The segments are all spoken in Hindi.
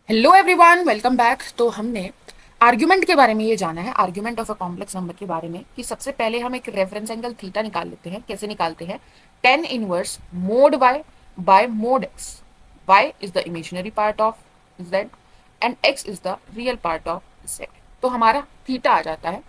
Hello everyone, welcome back. तो हमने आर्ग्यूमेंट के बारे में ये जाना है, argument of a complex number के बारे में, कि सबसे पहले हम एक रेफरेंस एंगल थीटा निकाल लेते हैं। कैसे निकालते हैं? Tan inverse mod y by mod x. Y is the imaginary part of z and x is the real part of z. तो हमारा थीटा आ जाता है,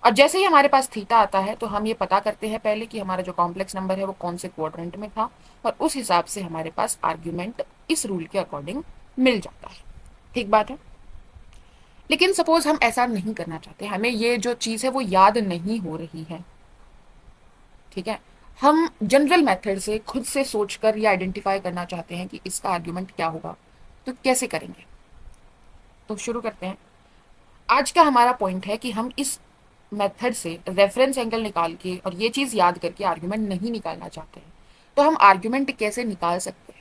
और जैसे ही हमारे पास थीटा आता है तो हम ये पता करते हैं पहले कि हमारा जो कॉम्प्लेक्स नंबर है वो कौन से क्वाड्रेंट में था, और उस हिसाब से हमारे पास आर्ग्यूमेंट इस रूल के अकॉर्डिंग मिल जाता है। ठीक बात है। लेकिन सपोज हम ऐसा नहीं करना चाहते, हमें ये जो चीज़ है वो याद नहीं हो रही है। ठीक है। हम जनरल मेथड से खुद से सोचकर ये आइडेंटिफाई करना चाहते हैं कि इसका आर्ग्यूमेंट क्या होगा। तो कैसे करेंगे? तो शुरू करते हैं। आज का हमारा पॉइंट है कि हम इस मेथड से रेफरेंस एंगल निकाल के और ये चीज़ याद करके आर्ग्यूमेंट नहीं निकालना चाहते हैं। तो हम आर्ग्यूमेंट कैसे निकाल सकते हैं?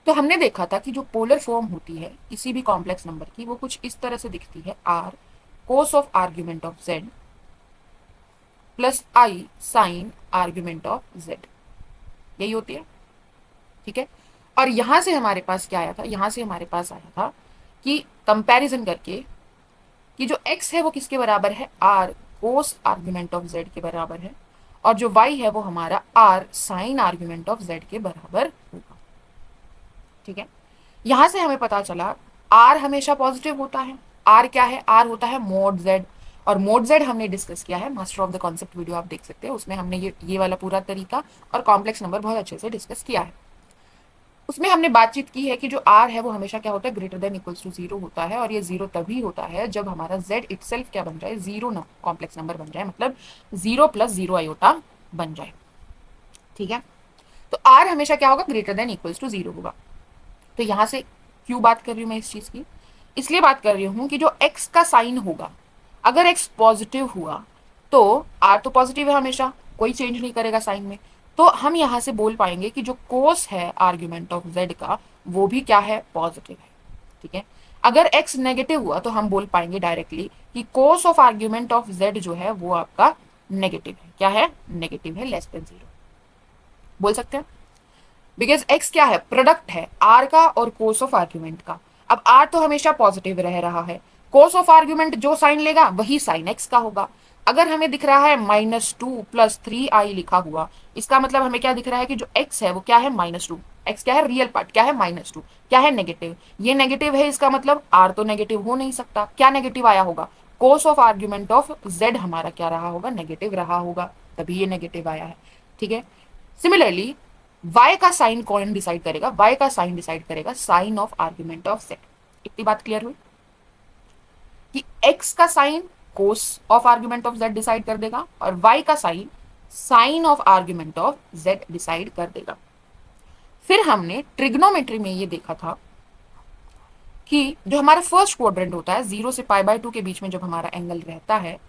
तो हमने देखा था कि जो पोलर फॉर्म होती है किसी भी कॉम्प्लेक्स नंबर की, वो कुछ इस तरह से दिखती है। R cos of argument of z plus i sine argument of z, यही होती है। ठीक है। और यहां से हमारे पास क्या आया था? यहां से हमारे पास आया था कि कंपैरिजन करके कि जो x है वो किसके बराबर है? R cos argument of z के बराबर है, और जो y है वो हमारा r sine argument of z के बराबर होगा। ठीक है। यहां से हमें पता चला आर हमेशा पॉजिटिव होता है। आर क्या है? आर होता है मोड जेड, और मोड जेड हमने डिस्कस किया है, master of the concept video आप देख सकते हैं, उसमें हमने ये वाला पूरा तरीका और कॉम्प्लेक्स नंबर बहुत अच्छे से डिस्कस किया है। उसमें हमने बातचीत की है कि जो आर है वो हमेशा क्या होता है? Greater than equals to zero होता है, और ये जीरो तभी होता है जब हमारा जेड इटसेल्फ क्या बन जाए? जीरो ना कॉम्प्लेक्स नंबर बन जाए, मतलब जीरो प्लस जीरो आयोटा बन जाए। ठीक है। तो आर हमेशा क्या होगा? Greater than equals to zero होगा। तो यहां से क्यों बात कर रही हूं मैं इस चीज की? इसलिए बात कर रही हूं कि जो एक्स का साइन होगा, अगर एक्स पॉजिटिव हुआ तो आर तो पॉजिटिव है हमेशा, कोई चेंज नहीं करेगा साइन में। तो हम यहां से बोल पाएंगे कि जो कोस है आर्ग्यूमेंट ऑफ जेड का, वो भी क्या है? पॉजिटिव है। ठीक है। अगर एक्स नेगेटिव हुआ तो हम बोल पाएंगे डायरेक्टली कि कोस ऑफ आर्ग्यूमेंट ऑफ जेड जो है वो आपका नेगेटिव है। क्या है? नेगेटिव है, लेस देन जीरो बोल सकते हैं। बिकॉज एक्स क्या है? प्रोडक्ट है आर का और कोस ऑफ आर्ग्यूमेंट का। अब आर तो हमेशा पॉजिटिव रह रहा है, कोस ऑफ आर्ग्यूमेंट जो साइन लेगा वही साइन एक्स का होगा। अगर हमें दिख रहा है -2 + 3i लिखा हुआ, इसका मतलब हमें क्या दिख रहा है कि जो एक्स है वो क्या है? -2। एक्स क्या है? रियल पार्ट क्या है? -2। क्या है? नेगेटिव। ये नेगेटिव है, इसका मतलब आर तो नेगेटिव हो नहीं सकता। क्या नेगेटिव आया होगा? कोस ऑफ आर्ग्यूमेंट ऑफ जेड हमारा क्या रहा होगा? नेगेटिव रहा होगा, तभी ये नेगेटिव आया है। ठीक है। सिमिलरली y का साइन कौन डिसाइड करेगा? y का साइन डिसाइड करेगा sine of argument of z। इतनी बात क्लियर हुई कि x का sign cos of argument of z decide कर देगा, और y का sign sine of argument of z decide कर देगा। फिर हमने ट्रिग्नोमेट्री में ये देखा था कि जो हमारा फर्स्ट क्वाड्रेंट होता है, 0 से π/2 के बीच में जब हमारा एंगल रहता है,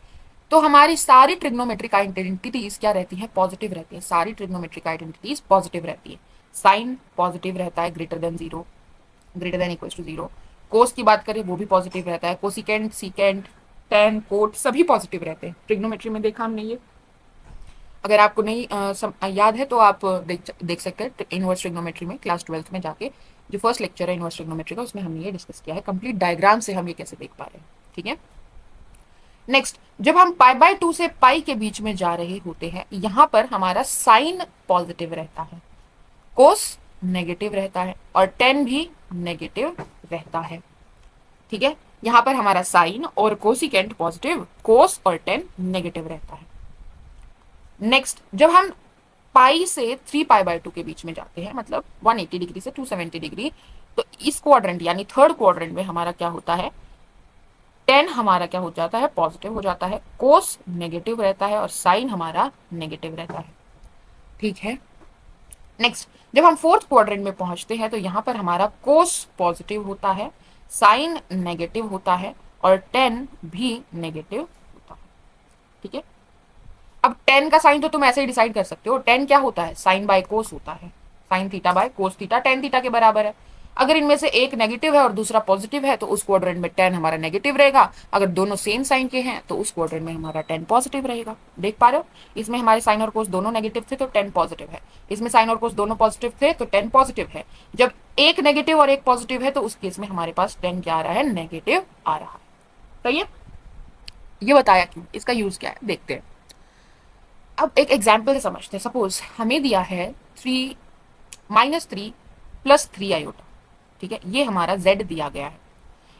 तो हमारी सारी ट्रिग्नोमेट्रिक आइडेंटिटीज क्या रहती है? पॉजिटिव रहती है। सारी ट्रिग्नोमेट्रिक आइडेंटिटीज पॉजिटिव रहती है। साइन पॉजिटिव रहता है, greater than zero, greater than equals to zero. Cos की बात करें वो भी पॉजिटिव रहता है, कोसिकेंट सीकेंट टेन कोट सभी पॉजिटिव रहते हैं। ट्रिग्नोमेट्री में देखा हमने ये। अगर आपको नहीं याद है तो आप देख सकते हैं इनवर्स ट्रिग्नोमेट्री में, क्लास 12th में जाके जो फर्स्ट लेक्चर है इनवर्स ट्रिग्नोमेट्री का, उसमें हमने ये डिस्कस किया है कंप्लीट डायग्राम से, हम ये कैसे देख पा रहे हैं। ठीक है। नेक्स्ट, जब हम π/2 से पाई के बीच में जा रहे होते हैं, यहां पर हमारा साइन पॉजिटिव रहता है, कोस नेगेटिव रहता है, और टेन भी नेगेटिव रहता है। ठीक है। यहां पर हमारा साइन और कोसिकेंट पॉजिटिव, कोस और टेन नेगेटिव रहता है। नेक्स्ट, जब हम पाई से 3π/2 के बीच में जाते हैं, मतलब 180 डिग्री से 270 डिग्री, तो इस क्वाड्रेंट यानी थर्ड क्वाड्रेंट में हमारा क्या होता है? टेन हमारा क्या हो जाता है? पॉजिटिव हो जाता है, कोस नेगेटिव रहता है, और साइन हमारा नेगेटिव रहता है। ठीक है। नेक्स्ट, जब हम फोर्थ क्वाड्रेंट में पहुंचते हैं तो यहां पर हमारा कोस पॉजिटिव होता है, साइन नेगेटिव होता है, और टेन भी नेगेटिव होता है। ठीक है। अब टेन का साइन तो तुम ऐसे ही डिसाइड कर सकते हो, टेन क्या होता है? साइन बाय कोस होता है, sine theta by cos theta tan theta के बराबर है। अगर इनमें से एक नेगेटिव है और दूसरा पॉजिटिव है तो उस क्वाड्रेंट में tan हमारा नेगेटिव रहेगा, अगर दोनों सेम साइन के हैं तो उस क्वाड्रेंट में हमारा tan पॉजिटिव रहेगा। देख पा रहे हो, इसमें हमारे साइन और कोस दोनों नेगेटिव थे तो tan पॉजिटिव है, इसमें साइन और कोस दोनों पॉजिटिव थे तो tan पॉजिटिव है। जब एक नेगेटिव और एक पॉजिटिव है तो उस केस में हमारे पास tan क्या आ रहा है, नेगेटिव आ रहा है। सही है, ये बताया क्यों, इसका यूज क्या है देखते हैं। अब एक एग्जाम्पल से समझते हैं। सपोज हमें दिया है 3 -3 + 3 आयोटा, ठीक है, ये हमारा z दिया गया है।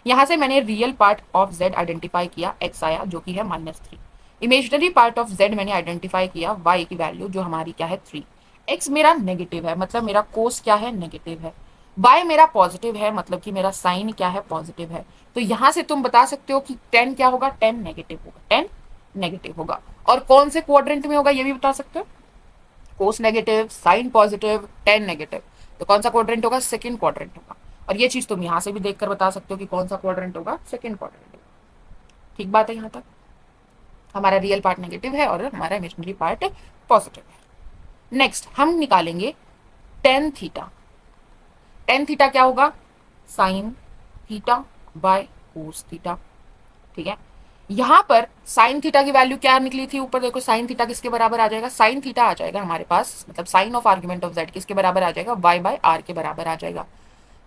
यहां से मैंने real part of z identify किया, x आया जो कि है -3। इमेजिनरी पार्ट ऑफ z मैंने आइडेंटिफाई किया, y की वैल्यू जो हमारी क्या है 3। x मेरा नेगेटिव है, मतलब मेरा कोस क्या है, नेगेटिव है। y मेरा पॉजिटिव है, मतलब कि मेरा साइन क्या है, पॉजिटिव है। तो यहां से तुम बता सकते हो कि tan क्या होगा, tan नेगेटिव होगा, tan नेगेटिव होगा। और कौन से क्वाड्रेंट में होगा ये भी बता सकते हो, cos negative, sine positive, tan negative. तो कौन सा क्वाड्रेंट होगा, सेकंड क्वाड्रेंट होगा। और ये चीज तुम यहां से भी देखकर बता सकते हो कि कौन सा क्वाड्रेंट होगा, सेकंड क्वाड्रेंट होगा। ठीक बात है, यहां तक हमारा रियल पार्ट नेगेटिव है और हमारा इमेजिनरी पार्ट पॉजिटिव है। नेक्स्ट हम निकालेंगे tan थीटा। tan थीटा क्या होगा, sine theta by cos theta. ठीक है, यहां पर साइन थीटा की वैल्यू क्या निकली थी, ऊपर देखो साइन थीटा किसके बराबर आ जाएगा, साइन थीटा आ जाएगा हमारे पास, मतलब sine of argument of z किसके बराबर आ जाएगा, y/r के बराबर आ जाएगा।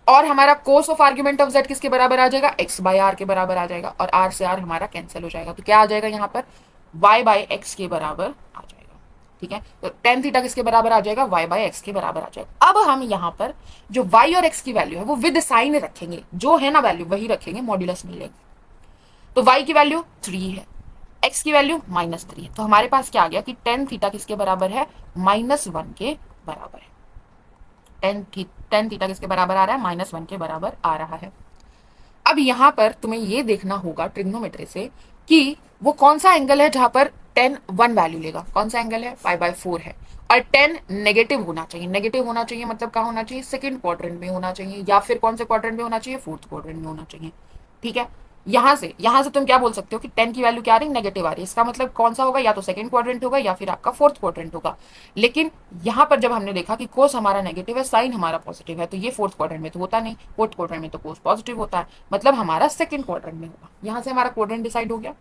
और हमारा कोस ऑफ आर्ग्यूमेंट ऑफ z किसके बराबर आ जाएगा, x/r के बराबर आ जाएगा। और r से r हमारा कैंसिल हो जाएगा, तो क्या आ जाएगा यहाँ पर, y/x के बराबर आ जाएगा। ठीक है, तो tan थीटा किसके बराबर आ जाएगा, y/x के बराबर आ जाएगा। अब हम यहाँ पर जो y और x की वैल्यू है वो विद साइन रखेंगे, जो है ना वैल्यू वही रखेंगे, मॉड्यूलस नहीं लेंगे। तो y की वैल्यू 3 है, x की वैल्यू -3 है। तो हमारे पास क्या आ गया कि tan थीटा किसके बराबर है, -1 के बराबर है। tan थीटा किसके बराबर आ रहा है, -1 के बराबर आ रहा है। अब यहां पर तुम्हें ये देखना होगा ट्रिग्नोमेट्री से कि वो कौन सा एंगल है जहां पर tan 1 वैल्यू लेगा। कौन सा एंगल है, π/4 है। और tan नेगेटिव होना चाहिए, नेगेटिव होना चाहिए मतलब कहाँ होना चाहिए, सेकंड क्वाड्रेंट में होना चाहिए, या फिर कौन से क्वाड्रेंट में होना चाहिए, फोर्थ क्वाड्रेंट में होना चाहिए। ठीक है, यहां से तुम क्या बोल सकते हो कि tan की वैल्यू क्या आ रही है, नेगेटिव आ रही है। इसका मतलब कौन सा होगा, या तो सेकंड क्वाड्रेंट होगा या फिर आपका फोर्थ क्वाड्रेंट होगा। लेकिन यहां पर जब हमने देखा कि कोस हमारा नेगेटिव है, साइन हमारा पॉजिटिव है, तो ये फोर्थ क्वाड्रेंट में तो होता नहीं, फोर्थ क्वाड्रेंट में तो कोस पॉजिटिव होता है, मतलब हमारा सेकंड क्वाड्रेंट में होगा। यहां से हमारा क्वाड्रेंट डिसाइड हो गया।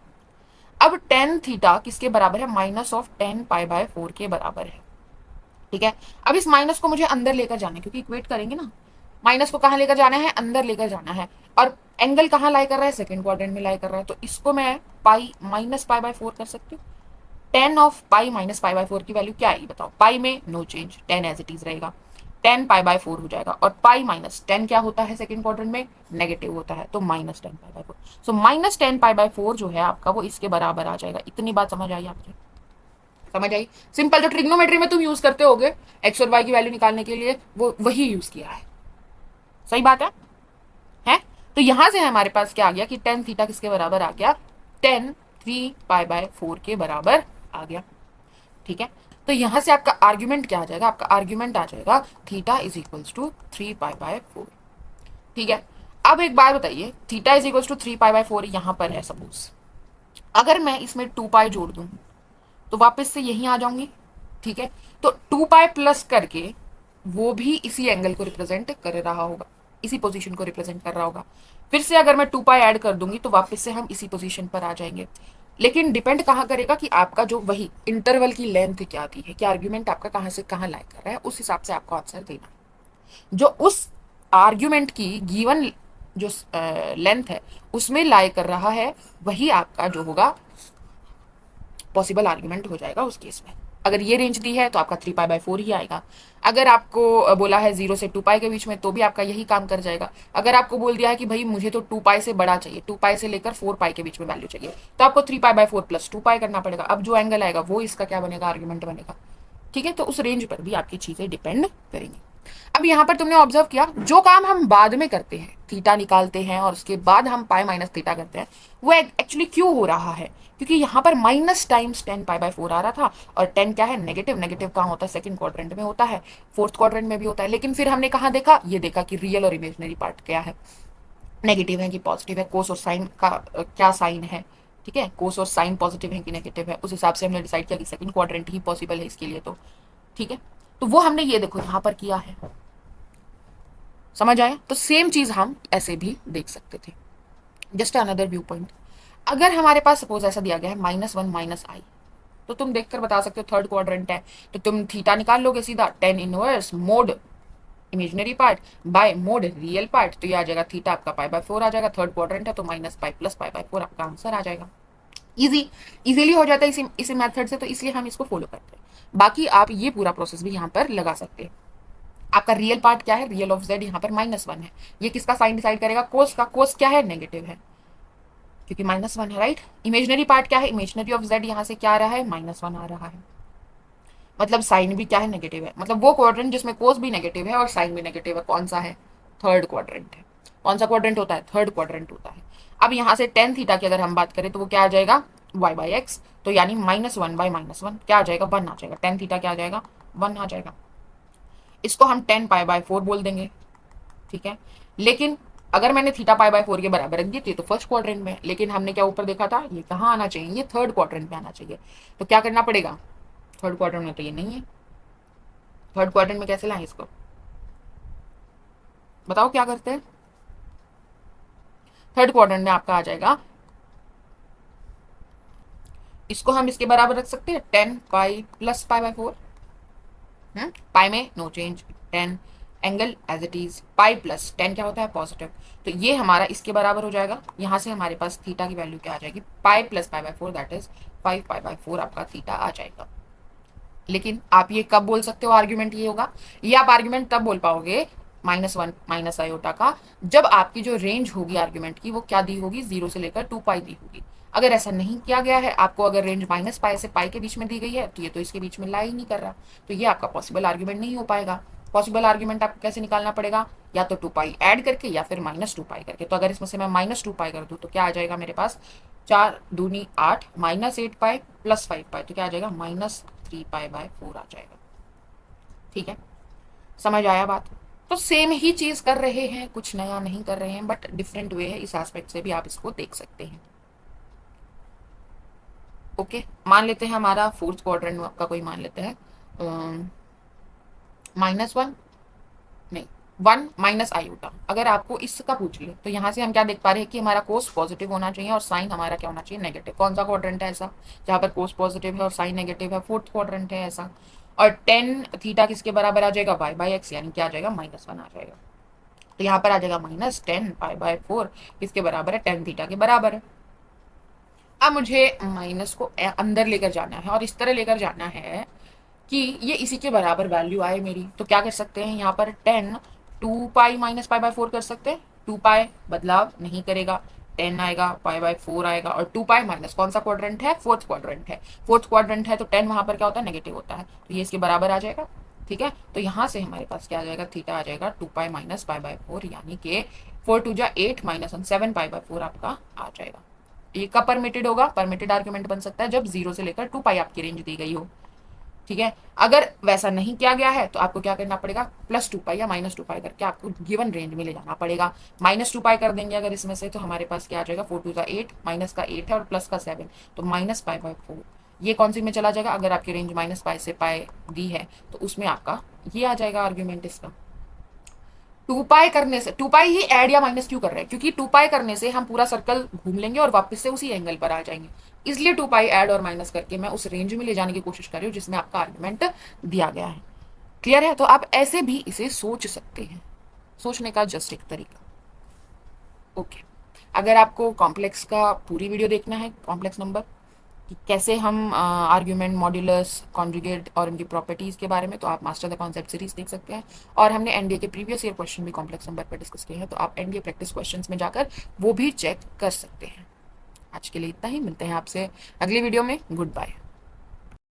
अब tan थीटा किसके बराबर है, -tan π/4 के बराबर है। ठीक है, अब इस माइनस को मुझे अंदर लेकर जाना है, क्योंकि इक्वेट करेंगे ना, माइनस को कहाँ लेकर जाना है, अंदर लेकर जाना है। और एंगल कहाँ लाई कर रहा है, सेकंड क्वाड्रेंट में लाई कर रहा है। तो इसको मैं पाई -π/4 कर सकती हूँ। tan ऑफ पाई -π/4 की वैल्यू क्या आएगी बताओ, पाई में no change, tan as it is रहेगा, tan π/4 हो जाएगा। और पाई माइनस tan क्या होता है, सेकंड क्वाड्रेंट में नेगेटिव होता है, तो -tan π/4। सो -tan π/4 जो है आपका वो इसके बराबर आ जाएगा। इतनी बात समझ आई आपकी, समझ आई। सिंपल जो ट्रिग्नोमेट्री में तुम यूज करते होगे एक्स और वाई की वैल्यू निकालने के लिए, वो वही यूज किया है। सही बात है? तो यहां से हमारे पास क्या आ गया कि tan थीटा किसके बराबर आ गया, tan 3π/4 के बराबर आ गया। ठीक है, तो यहां से आपका आर्ग्यूमेंट क्या आ जाएगा, आपका आर्ग्यूमेंट आ जाएगा थीटा इज इक्वल्स टू 3π/4। ठीक है, अब एक बात बताइए, थीटा इज इक्वल्स टू 3π/4 यहां पर है। सपोज अगर मैं इसमें 2π जोड़ दूं तो वापस से यहीं आ जाऊंगी। ठीक है, तो 2π प्लस करके वो भी इसी एंगल को रिप्रेजेंट कर रहा होगा, इसी पोजीशन को रिप्रेजेंट कर रहा होगा। फिर से अगर मैं 2π ऐड कर दूंगी तो वापस से हम इसी पोजीशन पर आ जाएंगे। लेकिन डिपेंड कहाँ करेगा कि आपका जो वही इंटरवल की लेंथ क्या दी है, कि आर्ग्यूमेंट आपका कहाँ से कहाँ लाई कर रहा है, उस हिसाब से आपको आंसर देना है। जो उस आर्ग्यूमेंट की गिवन जो लेंथ है उसमें लाई कर रहा है, वही आपका जो होगा पॉसिबल आर्ग्यूमेंट हो जाएगा उस केस में। अगर ये रेंज दी है तो आपका 3π/4 ही आएगा। अगर आपको बोला है 0 से 2π के बीच में तो भी आपका यही काम कर जाएगा। अगर आपको बोल दिया है कि भाई मुझे तो 2π से बड़ा चाहिए, 2π से लेकर 4π के बीच में वैल्यू चाहिए, तो आपको 3π/4 प्लस 2π करना पड़ेगा। अब जो एंगल आएगा वो इसका क्या बनेगा, आर्ग्यूमेंट बनेगा। ठीक है, तो उस रेंज पर भी आपकी चीजें डिपेंड करेंगी। अब यहाँ पर तुमने ऑब्जर्व किया, जो काम हम बाद में करते हैं, थीटा निकालते हैं और उसके बाद हम पाई माइनस थीटा करते हैं, वो एक्चुअली क्यों हो रहा है, क्योंकि यहाँ पर माइनस टाइम्स tan π/4 आ रहा था। और tan क्या है, नेगेटिव। नेगेटिव कहाँ होता है, सेकंड क्वाड्रेंट में होता है, फोर्थ क्वाड्रेंट में भी होता है। लेकिन फिर हमने कहाँ देखा, ये देखा कि रियल और इमेजिनरी पार्ट क्या है, नेगेटिव है कि पॉजिटिव है, कोस और साइन का क्या साइन है। ठीक है, कोस और साइन पॉजिटिव है कि नेगेटिव है, उस हिसाब से हमने डिसाइड किया कि सेकंड क्वाड्रेंट ही पॉसिबल है इसके लिए। तो ठीक है, तो वो हमने ये देखो यहाँ पर किया है। समझ आया? तो सेम चीज हम ऐसे भी देख सकते थे। Just another view point. अगर हमारे पास सपोज ऐसा दिया गया है -1 माइनस आई, तो तुम देखकर बता सकते हो थर्ड क्वाड्रेंट है, तो तुम थीटा निकाल लोगे सीधा, ten inverse mode imaginary part by mode real part, तो ये आ जाएगा थीटा आपका π/4 आ जाएगा। थर्ड क्वाड्रेंट है तो माइनस पाई प्लस π/4 आपका आंसर आ जाएगा। इजीली हो जाता है इसी मेथड से, तो इसलिए हम इसको फॉलो करते हैं। बाकी आप ये पूरा प्रोसेस भी यहाँ पर लगा सकते हैं। आपका रियल पार्ट क्या है, रियल ऑफ जेड यहाँ पर -1 है, ये किसका साइन डिसाइड करेगा, कोस का। कोस क्या है, नेगेटिव है क्योंकि -1 है, राइट। इमेजिनरी पार्ट क्या है, इमेजिनरी ऑफ जेड यहाँ से क्या आ रहा है, -1 आ रहा है, मतलब साइन भी क्या है, नेगेटिव है। मतलब वो क्वाड्रेंट जिसमें कोस भी नेगेटिव है और साइन भी नेगेटिव है, कौन सा है, थर्ड क्वाड्रेंट है। कौन सा क्वाड्रेंट होता है, थर्ड क्वाड्रेंट होता है। अब यहाँ से टेन थीटा की अगर हम बात करें तो वो क्या आ जाएगा, y/x, तो यानी -1/-1 क्या आ जाएगा, 1 आ जाएगा। टेन थीटा क्या आ जाएगा, 1 आ जाएगा। इसको हम 10π/4 बोल देंगे, ठीक है। लेकिन अगर मैंने थीटा π/4 के बराबर रख दी थी तो फर्स्ट क्वाड्रेंट में, लेकिन हमने क्या ऊपर देखा था, ये कहाँ आना चाहिए, ये थर्ड क्वाड्रेंट में आना चाहिए। तो क्या करना पड़ेगा, थर्ड क्वाड्रेंट में तो ये नहीं है, थर्ड क्वाड्रेंट में कैसे लाएं इसको, बताओ क्या करते हैं। थर्ड क्वाड्रेंट में आपका आ जाएगा, इसको हम इसके बराबर रख सकते हैं 10π + π/4। पाई में no change, 10 angle as it is, pi plus 10 क्या होता है, पॉजिटिव। तो ये हमारा इसके बराबर हो जाएगा। यहाँ से हमारे पास थीटा की वैल्यू क्या आ जाएगी, पाई + π/4 दैट इज 5π/4 आपका थीटा आ जाएगा। लेकिन आप ये कब बोल सकते हो आर्ग्यूमेंट ये होगा, ये आप आर्ग्यूमेंट तब बोल पाओगे -1 माइनस आयोटा का, जब आपकी जो रेंज होगी आर्ग्यूमेंट की वो क्या दी होगी, 0 से लेकर 2π दी होगी। अगर ऐसा नहीं किया गया है, आपको अगर रेंज -π से π के बीच में दी गई है, तो ये तो इसके बीच में ला ही नहीं कर रहा, तो ये आपका पॉसिबल आर्ग्यूमेंट नहीं हो पाएगा। पॉसिबल आर्ग्यूमेंट आपको कैसे निकालना पड़ेगा, या तो 2π ऐड करके या फिर -2π करके। तो अगर इसमें से मैं -2π कर दूं तो क्या आ जाएगा मेरे पास, 4 दूनी 8 -8π + 5π, तो क्या आ जाएगा, -3π/4 आ जाएगा। ठीक है, समझ आया बात। तो सेम ही चीज कर रहे हैं, कुछ नया नहीं कर रहे हैं, बट डिफरेंट वे है, इस एस्पेक्ट से भी आप इसको देख सकते हैं। ओके, मान लेते हैं हमारा फोर्थ क्वाड्रेंट का कोई मान लेते हैं -1 नहीं 1 माइनस आयोटा। अगर आपको इसका पूछ ले तो यहाँ से हम क्या देख पा रहे हैं कि हमारा कोस पॉजिटिव होना चाहिए और साइन हमारा क्या होना चाहिए, नेगेटिव। कौन सा क्वाड्रेंट है ऐसा जहाँ पर कोस पॉजिटिव है और साइन नेगेटिव है, फोर्थ क्वाड्रेंट है ऐसा। और 10 थीटा किसके बराबर आ जाएगा, y/x, यानी क्या आ जाएगा, -1 आ जाएगा। तो यहाँ पर आ जाएगा -10π/4 किसके बराबर है, 10 थीटा के बराबर है। अब मुझे माइनस को अंदर लेकर जाना है और इस तरह लेकर जाना है कि ये इसी के बराबर वैल्यू आए मेरी। तो क्या कर सकते हैं, यहाँ पर 10 2π - π/4 कर सकते हैं। 2π बदलाव नहीं करेगा, 10 आएगा, π/4 आएगा, और 2π माइनस कौन सा क्वाड्रेंट है, फोर्थ क्वाड्रेंट है। फोर्थ क्वाड्रेंट है तो 10 वहां पर क्या होता है, नेगेटिव होता है, तो ये इसके बराबर आ जाएगा। ठीक है, तो यहाँ से हमारे पास क्या आ जाएगा, थीटा आ जाएगा 2π - π/4, यानी कि 4 2 जा 8 - 7 π/4 आपका आ जाएगा। ये कब परमिटेड होगा, परमिटेड आर्ग्यूमेंट बन सकता है जब 0 से लेकर 2π आपकी रेंज दी गई हो। ठीक है, अगर वैसा नहीं किया गया है तो आपको क्या करना पड़ेगा, +2π या -2π करके आपको गिवन रेंज में ले जाना पड़ेगा। -2π कर देंगे अगर इसमें से, तो हमारे पास क्या आ जाएगा, 4 2 जा 8, माइनस का 8 है और प्लस का 7, तो -π/4। ये कौन सी में चला जाएगा, अगर आपकी रेंज -π से π दी है तो उसमें आपका ये आ जाएगा आर्ग्यूमेंट इसका। 2π करने से, 2π ही ऐड या माइनस क्यों कर रहे हैं, क्योंकि 2π करने से हम पूरा सर्कल घूम लेंगे और वापस से उसी एंगल पर आ जाएंगे, इसलिए 2π ऐड और माइनस करके मैं उस रेंज में ले जाने की कोशिश कर रही हूँ जिसमें आपका आर्गुमेंट दिया गया है। क्लियर है, तो आप ऐसे भी इसे सोच सकते हैं, सोचने का जस्ट एक तरीका। ओके, अगर आपको कॉम्प्लेक्स का पूरी वीडियो देखना है, कॉम्प्लेक्स नंबर कि कैसे हम आर्ग्यूमेंट, मॉड्यूलस, कॉन्जुगेट और उनकी प्रॉपर्टीज़ के बारे में, तो आप मास्टर द कॉन्सेप्ट सीरीज देख सकते हैं। और हमने एनडीए के प्रीवियस ईयर क्वेश्चन भी कॉम्प्लेक्स नंबर पर डिस्कस किए हैं, तो आप एनडीए प्रैक्टिस क्वेश्चंस में जाकर वो भी चेक कर सकते हैं। आज के लिए इतना ही, मिलते हैं आपसे अगली वीडियो में, गुड बाय।